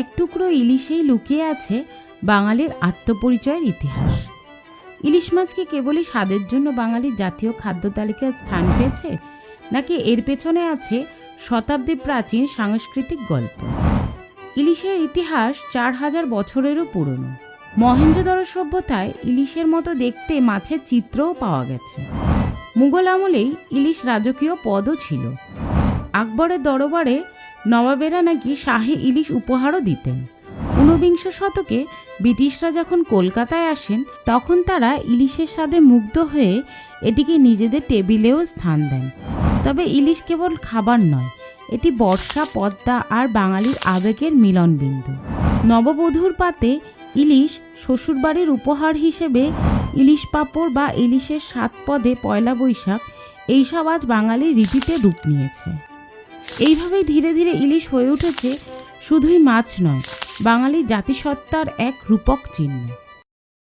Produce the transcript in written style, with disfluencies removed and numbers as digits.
এক টুকরো ইলিশেই লুকিয়ে আছে বাঙালির আত্মপরিচয়ের ইতিহাস। ইলিশ মাছ কি কেবলই স্বাদের জন্য বাঙালির জাতীয় খাদ্য তালিকায় স্থান পেয়েছে, নাকি এর পেছনে আছে শতাব্দী প্রাচীন সাংস্কৃতিক গল্প? ইলিশের ইতিহাস 4000 বছরেরও পুরনো। মহেঞ্জোদারো সভ্যতায় ইলিশের মতো দেখতে মাছের চিত্রও পাওয়া গেছে। মুঘল আমলেই ইলিশ রাজকীয় পদও ছিল। আকবরের দরবারে নবাবেরা নাকি শাহী ইলিশ উপহারও দিতেন। 19বিংশ শতকে ব্রিটিশরা যখন কলকাতায় আসেন, তখন তারা ইলিশের স্বাদে মুগ্ধ হয়ে এটিকে নিজেদের টেবিলেও স্থান দেন। তবে ইলিশ কেবল খাবার নয়, এটি বর্ষা, পদ্মা আর বাঙালির আবেগের মিলনবিন্দু। নববধূর পাতে ইলিশ, শ্বশুরবাড়ির উপহার হিসেবে ইলিশ পাঁপড় বা ইলিশের স্বাদ পদে পয়লা বৈশাখ, এইসব আজ বাঙালির রীতিতে রূপ নিয়েছে। এইভাবেই ধীরে ধীরে ইলিশ হয়ে উঠেছে শুধুই মাছ নয়, বাঙালি জাতিসত্তার এক রূপক চিহ্ন।